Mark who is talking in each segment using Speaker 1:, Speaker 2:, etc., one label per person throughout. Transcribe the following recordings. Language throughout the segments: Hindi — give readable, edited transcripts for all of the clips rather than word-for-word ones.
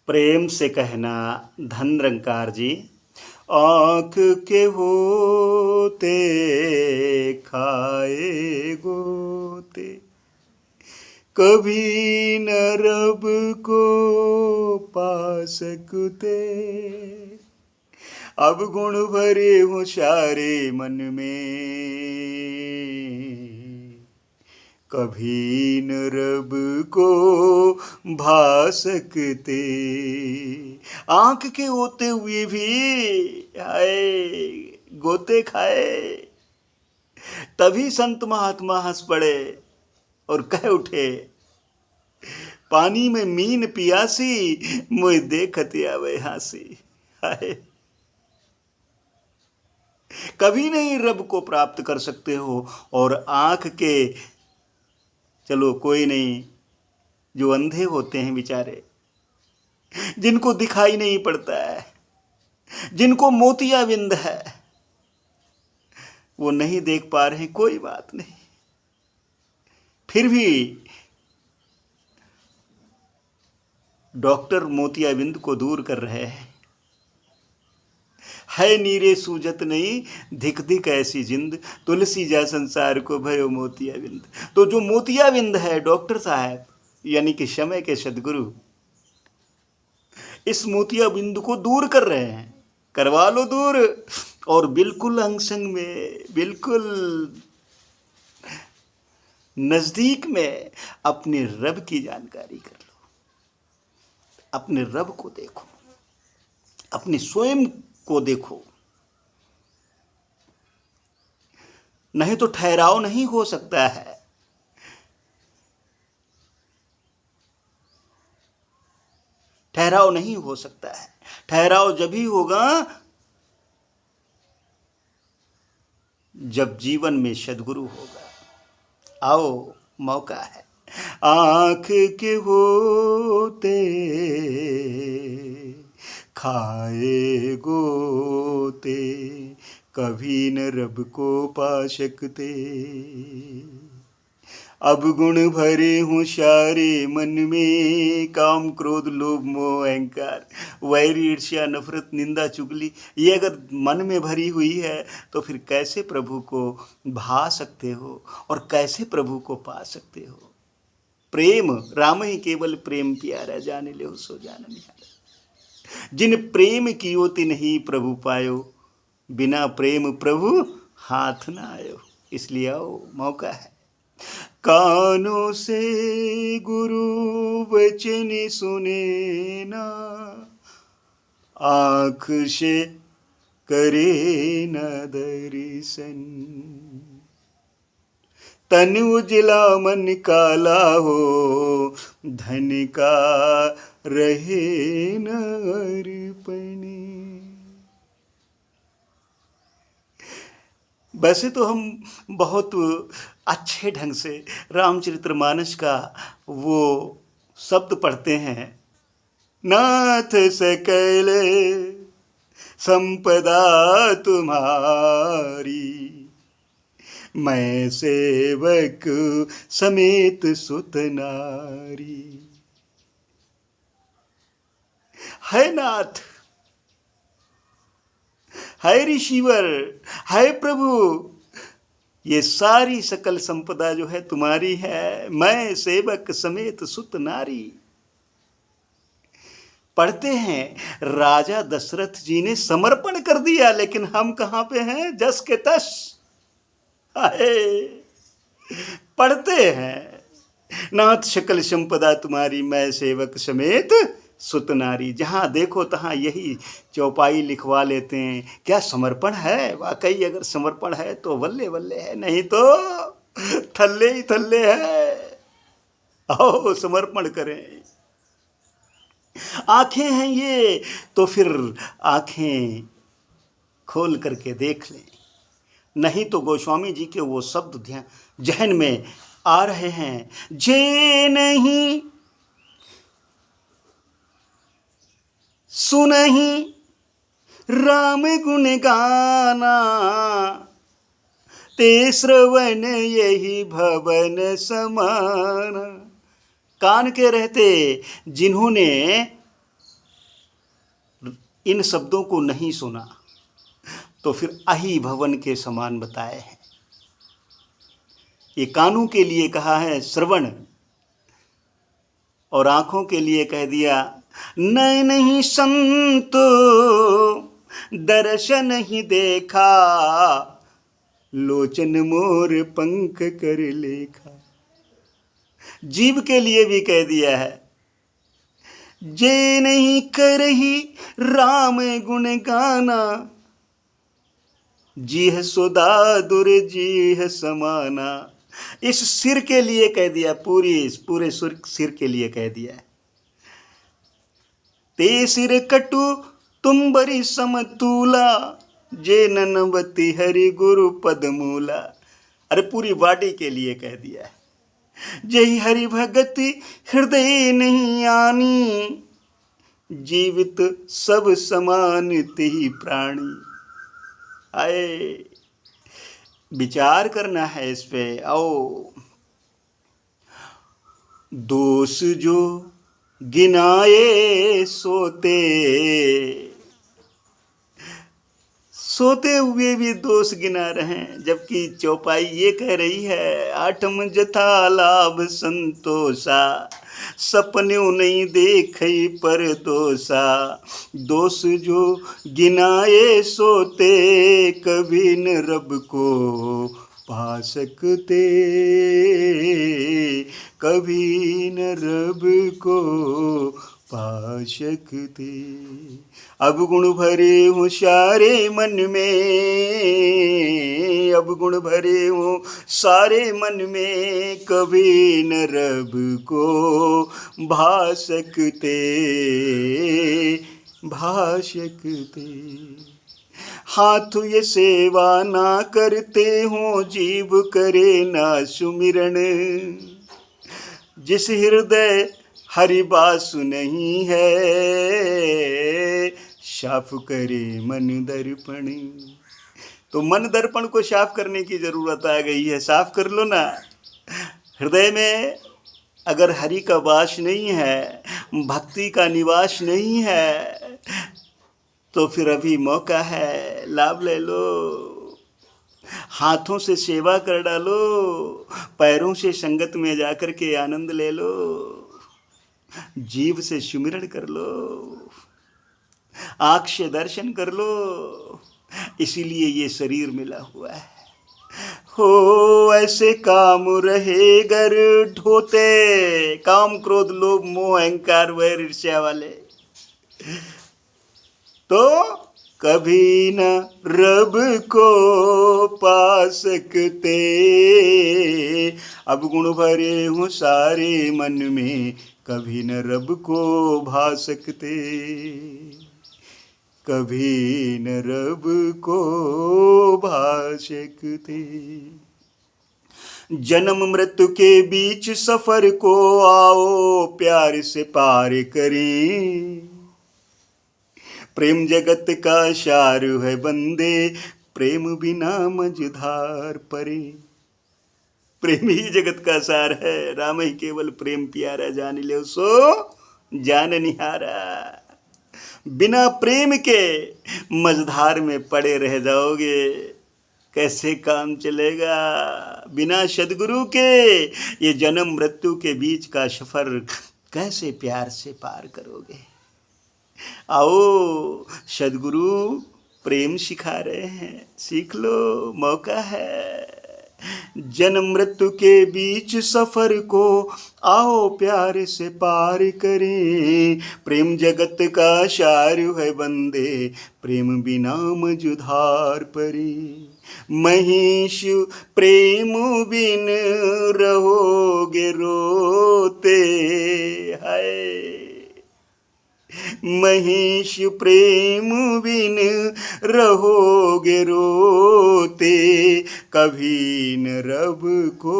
Speaker 1: प्रेम से कहना धन निरंकार जी। आँख के होते खाए गोते, कभी न रब को पा सकते। अब गुण भरे हो सारे मन में, कभी न रब को भा सकते। आँख के होते हुए भी आए गोते खाए, तभी संत महात्मा हंस पड़े और कह उठे, पानी में मीन पियासी मुझे देखत आवे हासी। हाय, कभी नहीं रब को प्राप्त कर सकते हो। और आँख के, चलो कोई नहीं, जो अंधे होते हैं बेचारे, जिनको दिखाई नहीं पड़ता है, जिनको मोतियाबिंद है, वो नहीं देख पा रहे, कोई बात नहीं, फिर भी डॉक्टर मोतियाबिंद को दूर कर रहे हैं। है नीरे सूजत नहीं, धिक धिक ऐसी जिंद, तुलसी जा संसार को भयो मोतियाबिंद। तो जो मोतियाबिंद है डॉक्टर साहब, यानी कि समय के सदगुरु, इस मोतियाबिंद को दूर कर रहे हैं। करवा लो दूर, और बिल्कुल अंग संग में, बिल्कुल नजदीक में अपने रब की जानकारी कर लो। अपने रब को देखो, अपने स्वयं को देखो, नहीं तो ठहराव नहीं हो सकता है। ठहराव नहीं हो सकता है। ठहराव जब ही होगा जब जीवन में सद्गुरु होगा। आओ, मौका है। आँख के होते खाए गोते, कभी न रब को पा सकते। अब गुण भरे हों सारे मन में, काम क्रोध लोभ मोह अहंकार, वैर ईर्ष्या नफरत निंदा चुगली, ये अगर मन में भरी हुई है तो फिर कैसे प्रभु को भा सकते हो और कैसे प्रभु को पा सकते हो। प्रेम राम ही केवल प्रेम प्यारा, जाने ले सो जान निहारा। जिन प्रेम कियो तिन ही प्रभु पायो, बिना प्रेम प्रभु हाथ ना आयो। इसलिए आओ, मौका है। कानों से गुरु वचन सुने ना, आँख से करे न दर्शन। तन उजला मन काला हो, धन का रहे न अर्पण। वैसे तो हम बहुत अच्छे ढंग से रामचरितमानस का वो शब्द पढ़ते हैं, नाथ सकल संपदा तुम्हारी, मैं सेवक समेत सुत नारी। है नाथ, है ऋषिवर, है प्रभु, ये सारी सकल संपदा जो है तुम्हारी है, मैं सेवक समेत सुत नारी। पढ़ते हैं राजा दशरथ जी ने समर्पण कर दिया, लेकिन हम कहां पे हैं, जस के तस। पढ़ते हैं नाथ सकल संपदा तुम्हारी, मैं सेवक समेत सुत नारी। जहाँ देखो तहाँ यही चौपाई लिखवा लेते हैं। क्या समर्पण है? वाकई अगर समर्पण है तो वल्ले वल्ले है, नहीं तो थल्ले ही थल्ले है। आओ समर्पण करें। आंखें हैं ये तो फिर आंखें खोल करके देख लें, नहीं तो गोस्वामी जी के वो शब्द जहन में आ रहे हैं, जे नहीं सुनहि राम गुण गाना, ते श्रवण यही भवन समान। कान के रहते जिन्होंने इन शब्दों को नहीं सुना तो फिर अहि भवन के समान बताए हैं। ये कानों के लिए कहा है श्रवण, और आंखों के लिए कह दिया नैन ही संतो दर्शन ही देखा, लोचन मोर पंख कर लेखा। जीव के लिए भी कह दिया है जे नहीं करही राम गुण गाना, जी है सोदा दुर जी है समाना। इस सिर के लिए कह दिया, पूरे सिर के लिए कह दिया है। ते सिर कटु तुम बरी समतूला, जे ननवती हरि गुरु पदमूला। अरे पूरी वाडी के लिए कह दिया है। जय हरि भगति हृदय नहीं आनी, जीवित सब समान तिहि प्राणी। आए विचार करना है इस पे। आओ दोष जो गिनाए सोते हुए भी दोष गिना रहे हैं, जबकि चौपाई ये कह रही है आठम जथा लाभ संतोषा, सपन्यों नहीं देखे पर दोषा। दोष जो गिनाए सोते, कभी न रब को पा सकते, कभी न रब को पा सकते। अब गुण भरे हूँ सारे मन में, अब गुण भरे हूँ सारे मन में, कभी न रब को भा सकते, भा सकते। हाथ ये सेवा ना करते हो, जीव करे ना सुमिरन, जिस हृदय हरि बासु नहीं है, साफ करे मन दर्पण। तो मन दर्पण को साफ करने की जरूरत आ गई है। साफ कर लो ना। हृदय में अगर हरि का वास नहीं है, भक्ति का निवास नहीं है, तो फिर अभी मौका है, लाभ ले लो। हाथों से सेवा कर डालो, पैरों से संगत में जाकर के आनंद ले लो, जीव से सुमिरन कर लो, आँख से दर्शन कर लो। इसीलिए ये शरीर मिला हुआ है। हो ऐसे काम रहे गर ढोते, काम क्रोध लोभ मोह अहंकार वैर ईर्ष्या वाले, तो कभी न रब को पा सकते। अब गुण भरे हूँ सारे मन में, कभी न रब को भा सकते, कभी न रब को भा सकते। जन्म मृत्यु के बीच सफर को आओ प्यार से पार करें, प्रेम जगत का सार है बंदे, प्रेम बिना मझधार परे। प्रेम ही जगत का सार है, राम ही केवल प्रेम प्यारा, जान ले सो जान निहारा। बिना प्रेम के मझधार में पड़े रह जाओगे, कैसे काम चलेगा। बिना सदगुरु के ये जन्म मृत्यु के बीच का सफर कैसे प्यार से पार करोगे। आओ सदगुरु प्रेम सिखा रहे हैं, सीख लो, मौका है। जन्म मृत्यु के बीच सफर को आओ प्यार से पार करें, प्रेम जगत का सार है बंदे, प्रेम बिना मझधार परे। महेश प्रेम बिन रहोगे रोते, हाय महेश प्रेम बिन रहोगे रोते, कभी न रब को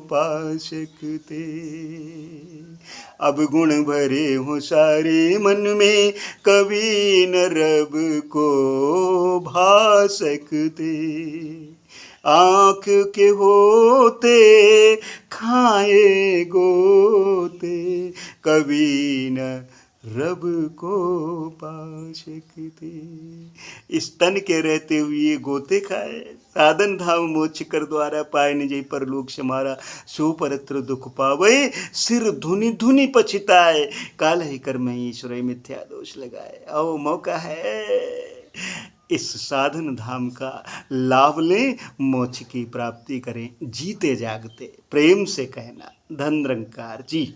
Speaker 1: पा सकते। अब गुण भरे हो सारे मन में, कभी न रब को भा सकते। आँख के होते खाए गोते, कभी न रब को पा सकते। इस तन के रहते हुए गोते खाए, साधन धाम मोक्ष कर द्वारा, पाए निज परलोक समारा, सो परत्र दुख पावे, सिर धुनि धुनि पछिताए, काल ही कर्म ईश्वर मिथ्या दोष लगाए। आओ मौका है, इस साधन धाम का लाभ लें, मोक्ष की प्राप्ति करें, जीते जागते। प्रेम से कहना, धन निरंकार जी।